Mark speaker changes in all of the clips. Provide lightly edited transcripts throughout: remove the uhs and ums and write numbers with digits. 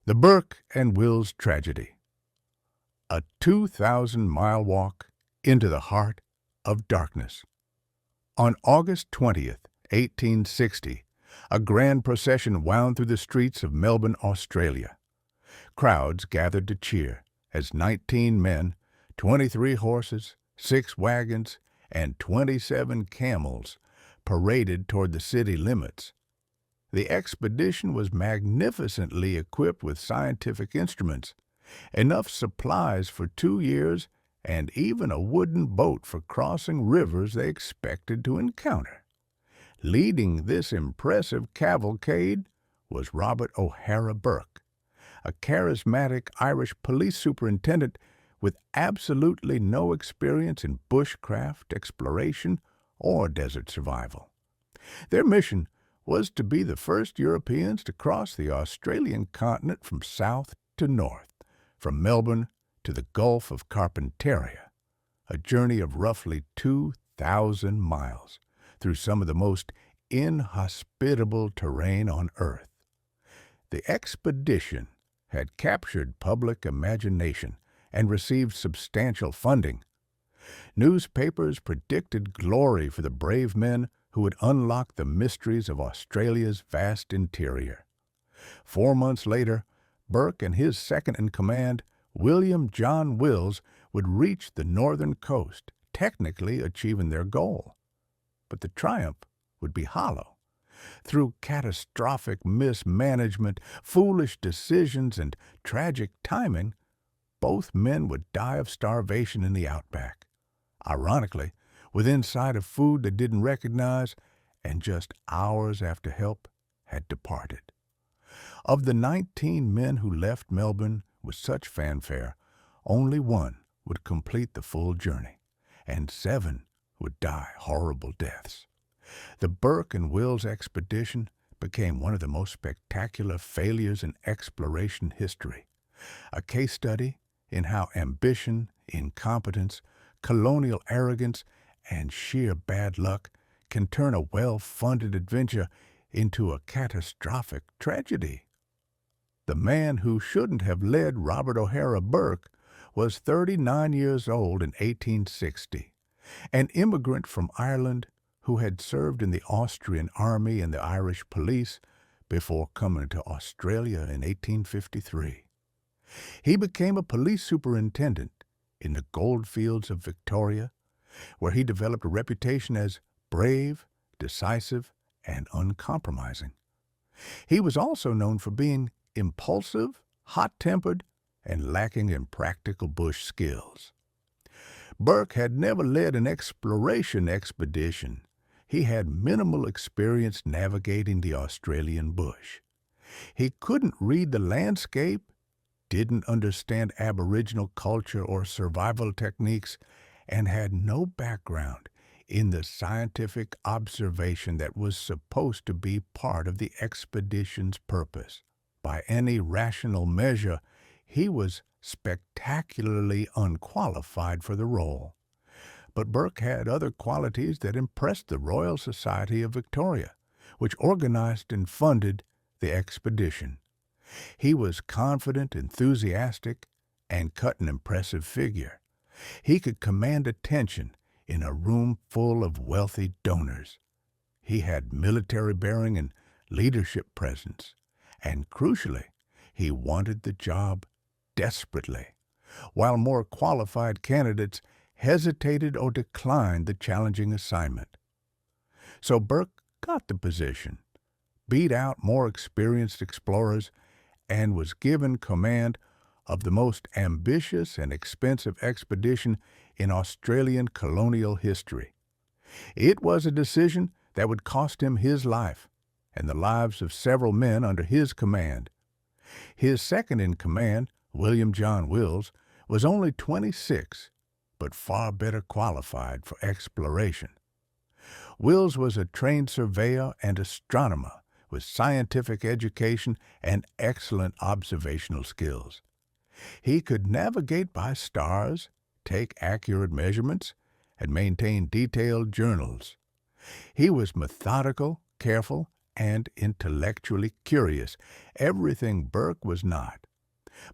Speaker 1: The Burke and Wills tragedy. A 2,000-mile walk into the heart of darkness. On August 20th, 1860, a grand procession wound through the streets of Melbourne, Australia. Crowds gathered to cheer as 19 men, 23 horses, 6 wagons, and 27 camels paraded toward the city limits. The expedition was magnificently equipped with scientific instruments, enough supplies for 2 years, and even a wooden boat for crossing rivers they expected to encounter. Leading this impressive cavalcade was Robert O'Hara Burke, a charismatic Irish police superintendent with absolutely no experience in bushcraft, exploration, or desert survival. Their mission was to be the first Europeans to cross the Australian continent from south to north, from Melbourne to the Gulf of Carpentaria, a journey of roughly 2,000 miles through some of the most inhospitable terrain on Earth. The expedition had captured public imagination and received substantial funding. Newspapers predicted glory for the brave men who would unlock the mysteries of Australia's vast interior. 4 months later, Burke and his second-in-command, William John Wills, would reach the northern coast, technically achieving their goal. But the triumph would be hollow. Through catastrophic mismanagement, foolish decisions, and tragic timing, both men would die of starvation in the Outback. Ironically, within sight of food they didn't recognize, and just hours after help had departed. Of the 19 men who left Melbourne with such fanfare, only one would complete the full journey, and 7 would die horrible deaths. The Burke and Wills expedition became one of the most spectacular failures in exploration history, a case study in how ambition, incompetence, colonial arrogance, and sheer bad luck can turn a well-funded adventure into a catastrophic tragedy. The man who shouldn't have led Robert O'Hara Burke was 39 years old in 1860, an immigrant from Ireland who had served in the Austrian army and the Irish police before coming to Australia in 1853. He became a police superintendent in the goldfields of Victoria, where he developed a reputation as brave, decisive, and uncompromising. He was also known for being impulsive, hot-tempered, and lacking in practical bush skills. Burke had never led an exploration expedition. He had minimal experience navigating the Australian bush. He couldn't read the landscape, didn't understand Aboriginal culture or survival techniques, and had no background in the scientific observation that was supposed to be part of the expedition's purpose. By any rational measure, he was spectacularly unqualified for the role. But Burke had other qualities that impressed the Royal Society of Victoria, which organized and funded the expedition. He was confident, enthusiastic, and cut an impressive figure. He could command attention in a room full of wealthy donors. He had military bearing and leadership presence. And crucially, he wanted the job desperately, while more qualified candidates hesitated or declined the challenging assignment. So Burke got the position, beat out more experienced explorers, and was given command of the most ambitious and expensive expedition in Australian colonial history. It was a decision that would cost him his life and the lives of several men under his command. His second-in-command, William John Wills, was only 26, but far better qualified for exploration. Wills was a trained surveyor and astronomer with scientific education and excellent observational skills. He could navigate by stars, take accurate measurements, and maintain detailed journals. He was methodical, careful, and intellectually curious, everything Burke was not.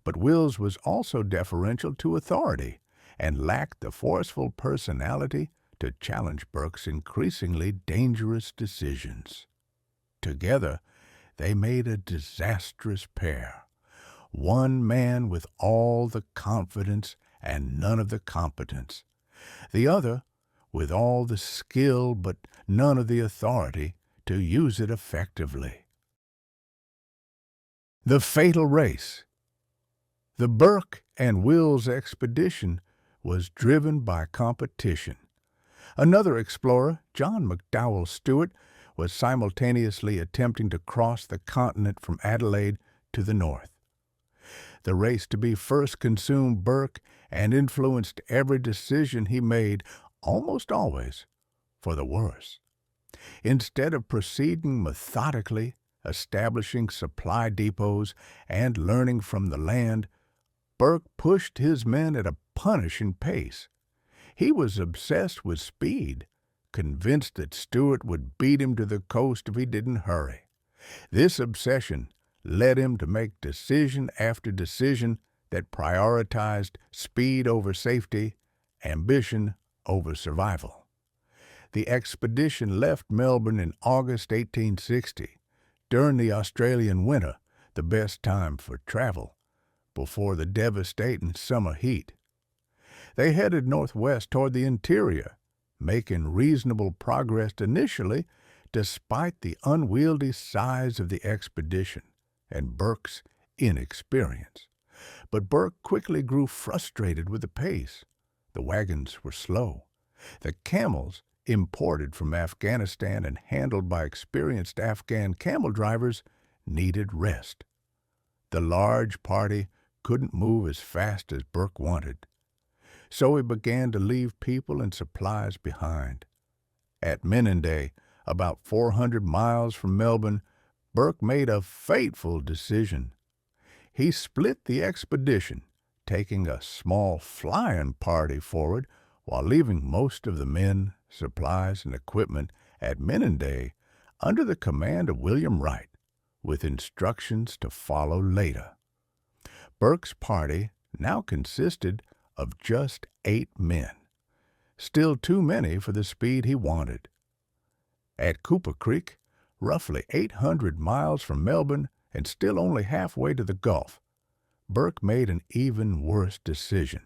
Speaker 1: But Wills was also deferential to authority and lacked the forceful personality to challenge Burke's increasingly dangerous decisions. Together, they made a disastrous pair. One man with all the confidence and none of the competence. The other with all the skill but none of the authority to use it effectively. The fatal race. The Burke and Wills expedition was driven by competition. Another explorer, John McDowell Stewart, was simultaneously attempting to cross the continent from Adelaide to the north. The race to be first consumed Burke and influenced every decision he made, almost always for the worse. Instead of proceeding methodically, establishing supply depots, and learning from the land, Burke pushed his men at a punishing pace. He was obsessed with speed, convinced that Stewart would beat him to the coast if he didn't hurry. This obsession led him to make decision after decision that prioritized speed over safety, ambition over survival. The expedition left Melbourne in August 1860, during the Australian winter, the best time for travel, before the devastating summer heat. They headed northwest toward the interior, making reasonable progress initially despite the unwieldy size of the expedition and Burke's inexperience. But Burke quickly grew frustrated with the pace. The wagons were slow. The camels, imported from Afghanistan and handled by experienced Afghan camel drivers, needed rest. The large party couldn't move as fast as Burke wanted, so he began to leave people and supplies behind. At Menindee, about 400 miles from Melbourne, Burke made a fateful decision. He split the expedition, taking a small flying party forward while leaving most of the men, supplies, and equipment at Menindee under the command of William Wright, with instructions to follow later. Burke's party now consisted of just 8 men, still too many for the speed he wanted. At Cooper Creek, roughly 800 miles from Melbourne and still only halfway to the Gulf, Burke made an even worse decision.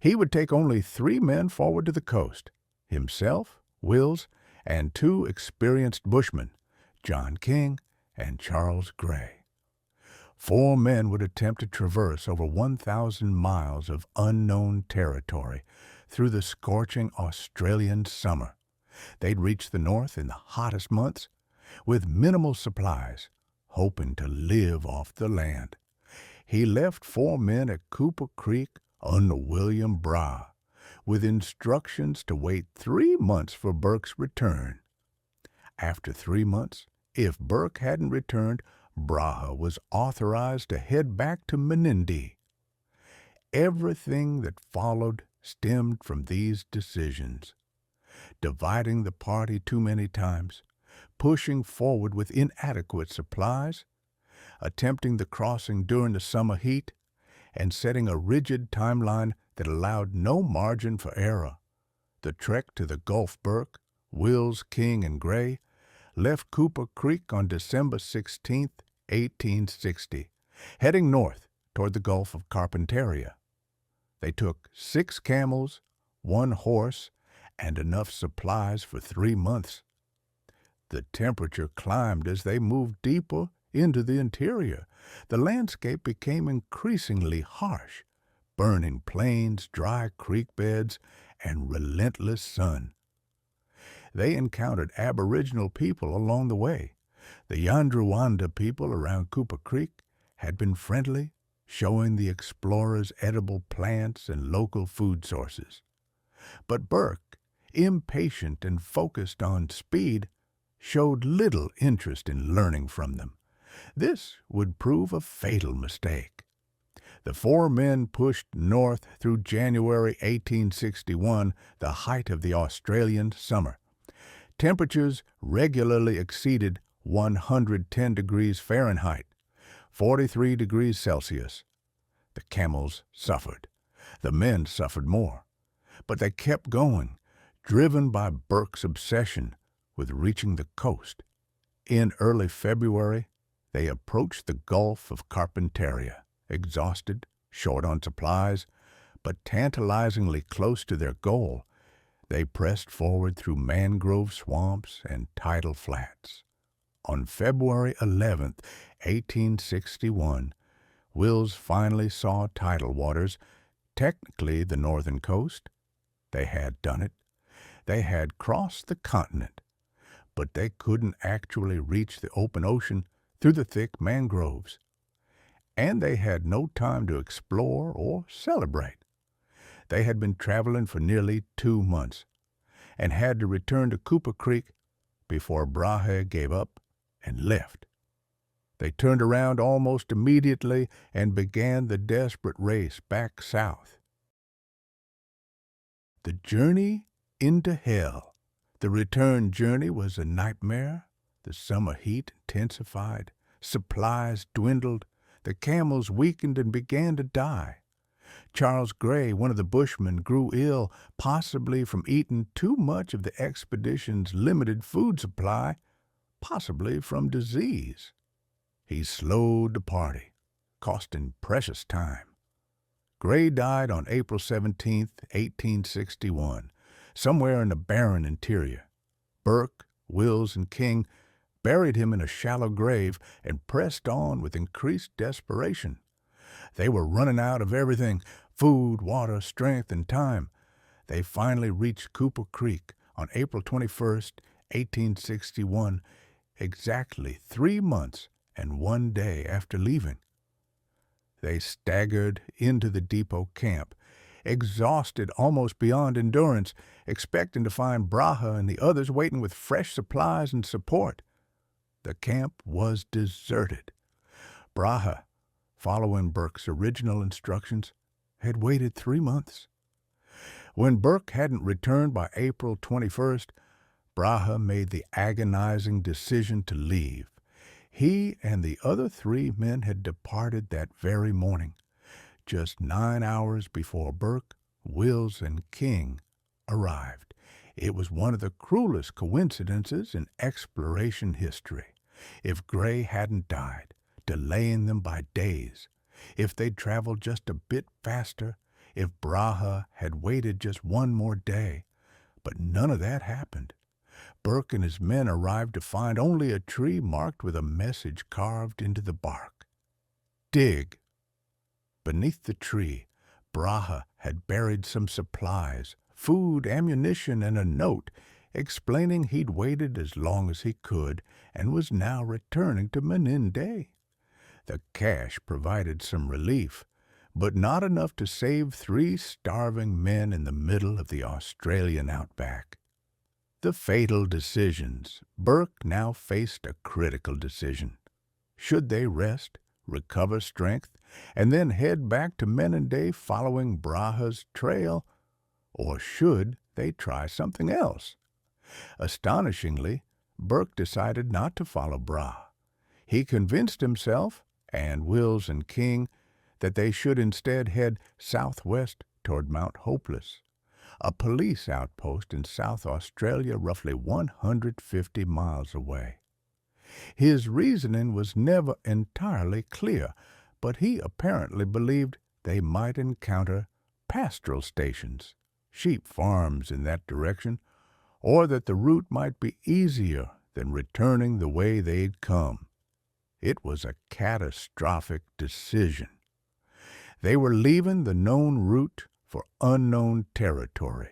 Speaker 1: He would take only 3 men forward to the coast, himself, Wills, and 2 experienced bushmen, John King and Charles Gray. 4 men would attempt to traverse over 1,000 miles of unknown territory through the scorching Australian summer. They'd reach the north in the hottest months with minimal supplies, hoping to live off the land. He left 4 men at Cooper Creek under William Brahe, with instructions to wait 3 months for Burke's return. After 3 months, if Burke hadn't returned, Brahe was authorized to head back to Menindee. Everything that followed stemmed from these decisions. Dividing the party too many times, pushing forward with inadequate supplies, attempting the crossing during the summer heat, and setting a rigid timeline that allowed no margin for error. The trek to the Gulf Burke, Wills, King, and Gray left Cooper Creek on December 16, 1860, heading north toward the Gulf of Carpentaria. They took 6 camels, 1 horse, and enough supplies for 3 months. The temperature climbed as they moved deeper into the interior. The landscape became increasingly harsh, burning plains, dry creek beds, and relentless sun. They encountered Aboriginal people along the way. The Yandruwandha people around Cooper Creek had been friendly, showing the explorers edible plants and local food sources. But Burke, impatient and focused on speed, showed little interest in learning from them. This would prove a fatal mistake. The 4 men pushed north through January 1861, the height of the Australian summer. Temperatures regularly exceeded 110 degrees Fahrenheit, 43 degrees Celsius. The camels suffered. The men suffered more. But they kept going, driven by Burke's obsession with reaching the coast. In early February, they approached the Gulf of Carpentaria, exhausted, short on supplies, but tantalizingly close to their goal. They pressed forward through mangrove swamps and tidal flats. On February 11th, 1861, Wills finally saw tidal waters, technically the northern coast. They had done it. They had crossed the continent, but they couldn't actually reach the open ocean through the thick mangroves. And they had no time to explore or celebrate. They had been traveling for nearly 2 months and had to return to Cooper Creek before Brahe gave up and left. They turned around almost immediately and began the desperate race back south. The journey into hell. The return journey was a nightmare. The summer heat intensified. Supplies dwindled. The camels weakened and began to die. Charles Gray, one of the bushmen, grew ill, possibly from eating too much of the expedition's limited food supply, possibly from disease. He slowed the party, costing precious time. Gray died on April 17, 1861, somewhere in the barren interior. Burke, Wills, and King buried him in a shallow grave and pressed on with increased desperation. They were running out of everything: food, water, strength, and time. They finally reached Cooper Creek on April 21, 1861, exactly 3 months and 1 day after leaving. They staggered into the depot camp, exhausted almost beyond endurance, expecting to find Brahe and the others waiting with fresh supplies and support. The camp was deserted. Brahe, following Burke's original instructions, had waited 3 months. When Burke hadn't returned by April 21st, Brahe made the agonizing decision to leave. He and the other 3 men had departed that very morning, just 9 hours before Burke, Wills, and King arrived. It was one of the cruelest coincidences in exploration history. If Gray hadn't died, delaying them by days, if they'd traveled just a bit faster, if Brahe had waited just 1 more day, but none of that happened. Burke and his men arrived to find only a tree marked with a message carved into the bark. Dig. Beneath the tree, Brahe had buried some supplies, food, ammunition, and a note explaining he'd waited as long as he could and was now returning to Menindee. The cash provided some relief, but not enough to save 3 starving men in the middle of the Australian outback. The fatal decisions. Burke now faced a critical decision. Should they rest, recover strength, and then head back to Menindee following Brahe's trail, or should they try something else? Astonishingly, Burke decided not to follow Brahe. He convinced himself, and Wills and King, that they should instead head southwest toward Mount Hopeless, a police outpost in South Australia roughly 150 miles away. His reasoning was never entirely clear, but he apparently believed they might encounter pastoral stations, sheep farms in that direction, or that the route might be easier than returning the way they'd come. It was a catastrophic decision. They were leaving the known route for unknown territory.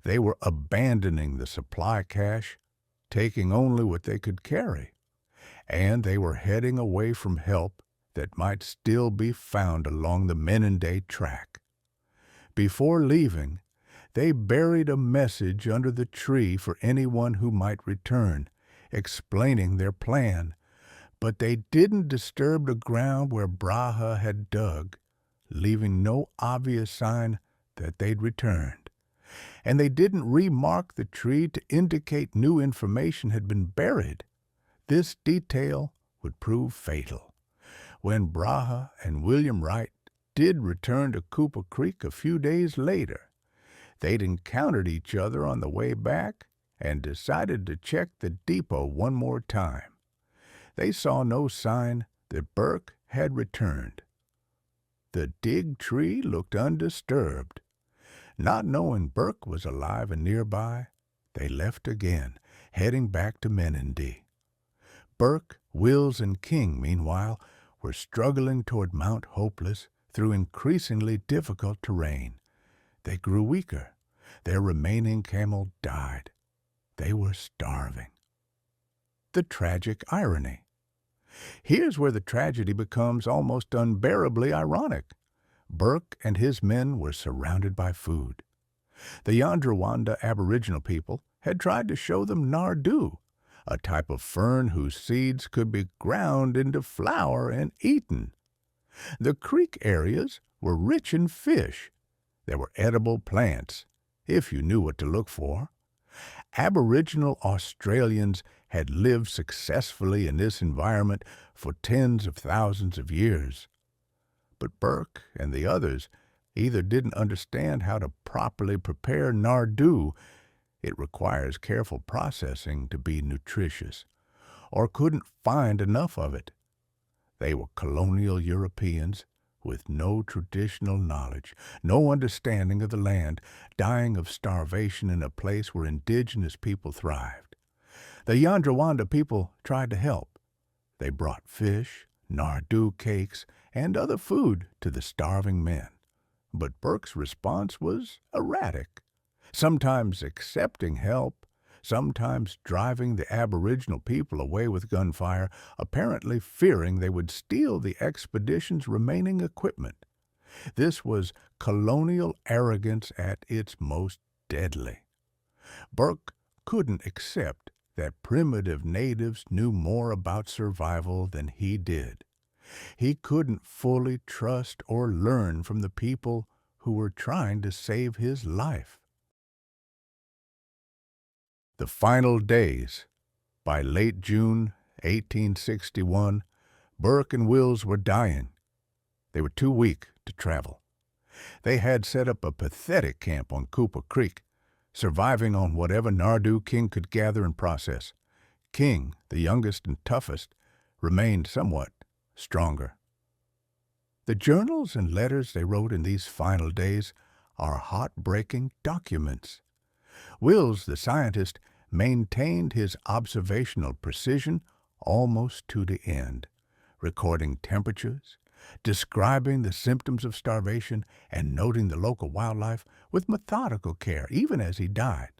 Speaker 1: They were abandoning the supply cache, taking only what they could carry, and they were heading away from help that might still be found along the Menindee track. Before leaving, they buried a message under the tree for anyone who might return, explaining their plan, but they didn't disturb the ground where Brahe had dug, leaving no obvious sign that they'd returned. And they didn't remark the tree to indicate new information had been buried. This detail would prove fatal. When Braha and William Wright did return to Cooper Creek a few days later, they'd encountered each other on the way back and decided to check the depot one more time. They saw no sign that Burke had returned. The dig tree looked undisturbed. Not knowing Burke was alive and nearby, they left again, heading back to Menindee. Burke, Wills, and King, meanwhile, were struggling toward Mount Hopeless through increasingly difficult terrain. They grew weaker. Their remaining camel died. They were starving. The tragic irony. Here's where the tragedy becomes almost unbearably ironic. Burke and his men were surrounded by food. The Yandruwandha Aboriginal people had tried to show them nardu, a type of fern whose seeds could be ground into flour and eaten. The creek areas were rich in fish. There were edible plants, if you knew what to look for. Aboriginal Australians had lived successfully in this environment for tens of thousands of years. But Burke and the others either didn't understand how to properly prepare nardu, it requires careful processing to be nutritious, or couldn't find enough of it. They were colonial Europeans with no traditional knowledge, no understanding of the land, dying of starvation in a place where indigenous people thrived. The Yandruwandha people tried to help. They brought fish, nardu cakes, and other food to the starving men. But Burke's response was erratic, sometimes accepting help, sometimes driving the Aboriginal people away with gunfire, apparently fearing they would steal the expedition's remaining equipment. This was colonial arrogance at its most deadly. Burke couldn't accept that primitive natives knew more about survival than he did. He couldn't fully trust or learn from the people who were trying to save his life. The Final Days. By late June 1861, Burke and Wills were dying. They were too weak to travel. They had set up a pathetic camp on Cooper Creek, surviving on whatever nardu King could gather and process. King, the youngest and toughest, remained somewhat stronger. The journals and letters they wrote in these final days are heartbreaking documents. Wills, the scientist, maintained his observational precision almost to the end, recording temperatures, describing the symptoms of starvation, and noting the local wildlife with methodical care, even as he died.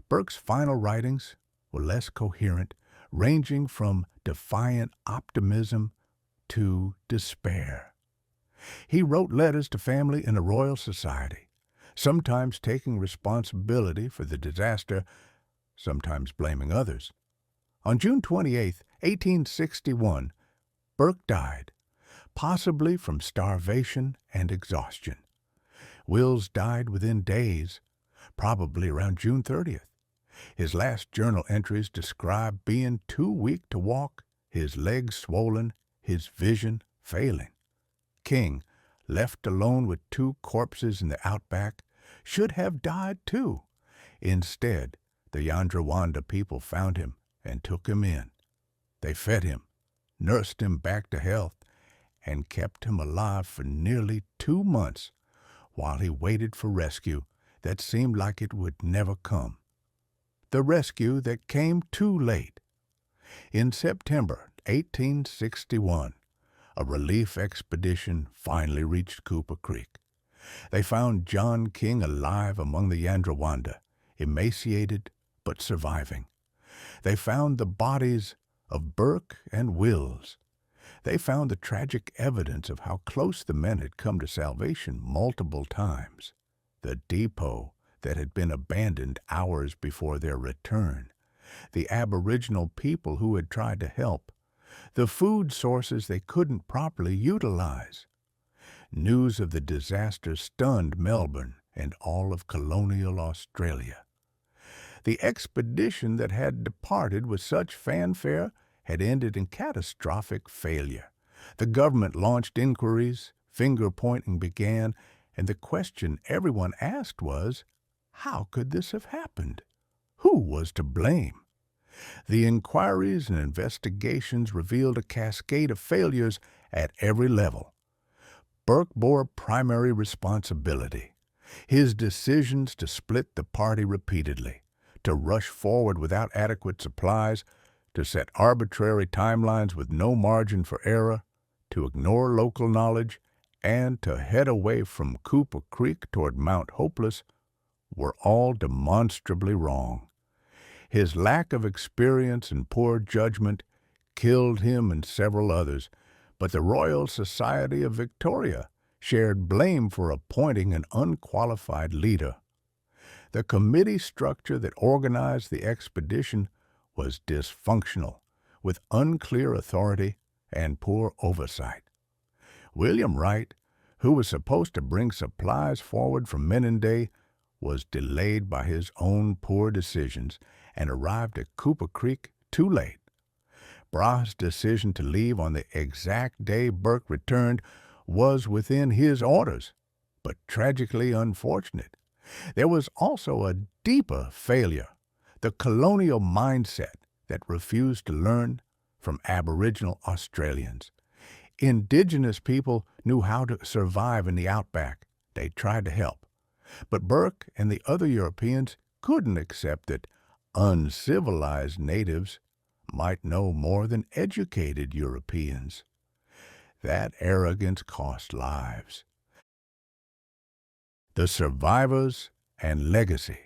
Speaker 1: Burke's final writings were less coherent, ranging from defiant optimism to despair. He wrote letters to family in a Royal Society, sometimes taking responsibility for the disaster, sometimes blaming others. On June 28, 1861, Burke died, possibly from starvation and exhaustion. Wills died within days, probably around June 30th. His last journal entries describe being too weak to walk, his legs swollen, his vision failing. King, left alone with 2 corpses in the Outback, should have died too. Instead, the Yandruwandha people found him and took him in. They fed him, nursed him back to health, and kept him alive for nearly 2 months while he waited for rescue that seemed like it would never come. The rescue that came too late. In September 1861, a relief expedition finally reached Cooper Creek. They found John King alive among the Yandruwandha, emaciated but surviving. They found the bodies of Burke and Wills. They found the tragic evidence of how close the men had come to salvation multiple times. The depot that had been abandoned hours before their return. The Aboriginal people who had tried to help. The food sources they couldn't properly utilize. News of the disaster stunned Melbourne and all of colonial Australia. The expedition that had departed with such fanfare had ended in catastrophic failure. The government launched inquiries, finger-pointing began, and the question everyone asked was, how could this have happened? Who was to blame? The inquiries and investigations revealed a cascade of failures at every level. Burke bore primary responsibility. His decisions to split the party repeatedly, to rush forward without adequate supplies, to set arbitrary timelines with no margin for error, to ignore local knowledge, and to head away from Cooper Creek toward Mount Hopeless were all demonstrably wrong. His lack of experience and poor judgment killed him and several others, but the Royal Society of Victoria shared blame for appointing an unqualified leader. The committee structure that organized the expedition was dysfunctional, with unclear authority and poor oversight. William Wright, who was supposed to bring supplies forward from Menindee, was delayed by his own poor decisions and arrived at Cooper Creek too late. Brahe's decision to leave on the exact day Burke returned was within his orders, but tragically unfortunate. There was also a deeper failure, the colonial mindset that refused to learn from Aboriginal Australians. Indigenous people knew how to survive in the Outback. They tried to help. But Burke and the other Europeans couldn't accept that uncivilized natives might know more than educated Europeans. That arrogance cost lives. The survivors and legacy.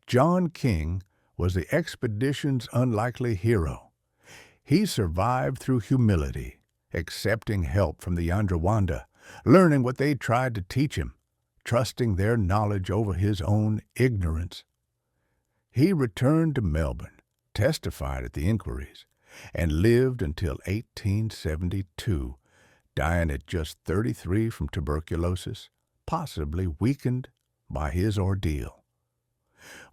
Speaker 1: John King was the expedition's unlikely hero. He survived through humility, accepting help from the Yandruwandha, learning what they tried to teach him, trusting their knowledge over his own ignorance. He returned to Melbourne, testified at the inquiries, and lived until 1872, dying at just 33 from tuberculosis, possibly weakened by his ordeal.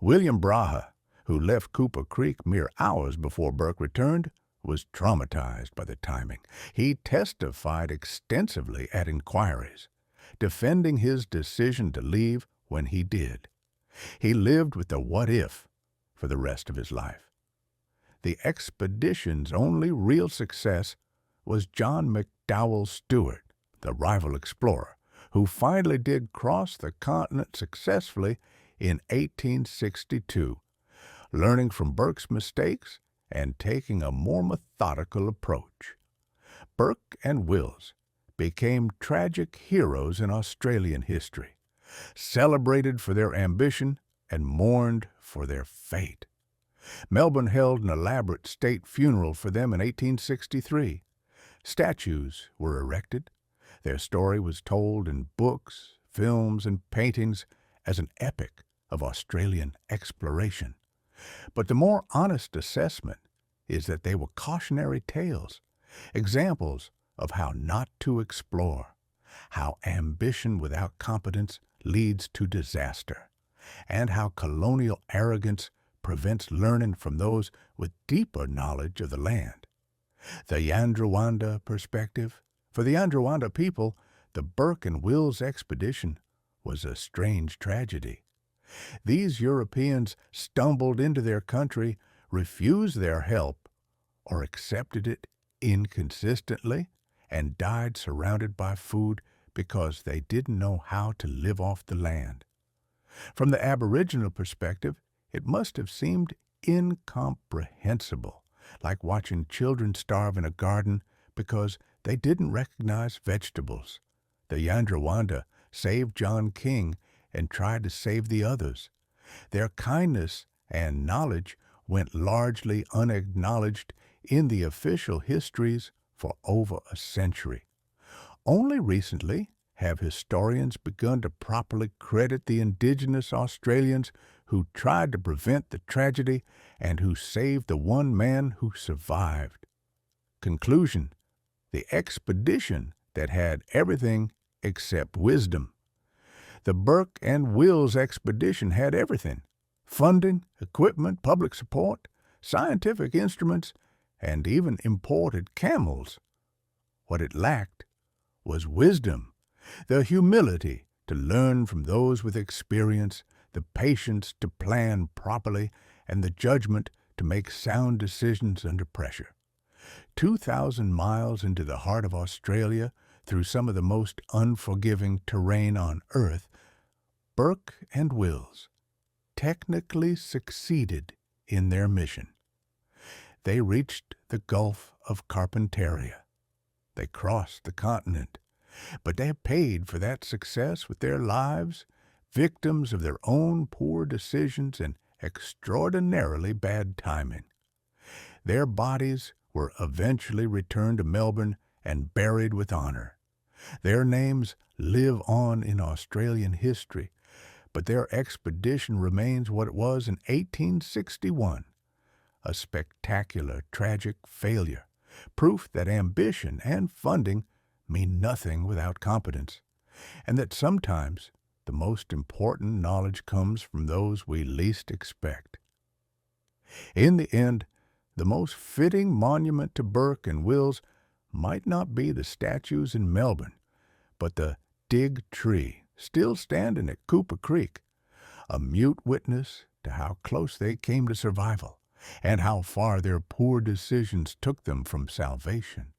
Speaker 1: William Brahe, who left Cooper Creek mere hours before Burke returned, was traumatized by the timing. He testified extensively at inquiries, defending his decision to leave when he did. He lived with the what-if for the rest of his life. The expedition's only real success was John McDowell Stewart, the rival explorer, who finally did cross the continent successfully in 1862, learning from Burke's mistakes and taking a more methodical approach. Burke and Wills became tragic heroes in Australian history, celebrated for their ambition and mourned for their fate. Melbourne held an elaborate state funeral for them in 1863. Statues were erected. Their story was told in books, films, and paintings as an epic of Australian exploration. But the more honest assessment is that they were cautionary tales, examples of how not to explore, how ambition without competence leads to disaster, and how colonial arrogance prevents learning from those with deeper knowledge of the land. The Yandruwandha perspective. For the Yandruwandha people, the Burke and Wills expedition was a strange tragedy. These Europeans stumbled into their country, refused their help, or accepted it inconsistently, and died surrounded by food because they didn't know how to live off the land. From the Aboriginal perspective, it must have seemed incomprehensible, like watching children starve in a garden because they didn't recognize vegetables. The Yandruwandha saved John King and tried to save the others. Their kindness and knowledge went largely unacknowledged in the official histories for over a century. Only recently have historians begun to properly credit the Indigenous Australians who tried to prevent the tragedy and who saved the one man who survived. Conclusion: the expedition that had everything except wisdom. The Burke and Wills expedition had everything: funding, equipment, public support, scientific instruments, and even imported camels. What it lacked was wisdom, the humility to learn from those with experience, the patience to plan properly, and the judgment to make sound decisions under pressure. 2,000 miles into the heart of Australia, through some of the most unforgiving terrain on Earth, Burke and Wills technically succeeded in their mission. They reached the Gulf of Carpentaria. They crossed the continent, but they paid for that success with their lives, victims of their own poor decisions and extraordinarily bad timing. Their bodies were eventually returned to Melbourne and buried with honor. Their names live on in Australian history, but their expedition remains what it was in 1861, a spectacular, tragic failure, proof that ambition and funding mean nothing without competence, and that sometimes the most important knowledge comes from those we least expect. In the end, the most fitting monument to Burke and Wills might not be the statues in Melbourne, but the Dig Tree still standing at Cooper Creek, a mute witness to how close they came to survival and how far their poor decisions took them from salvation.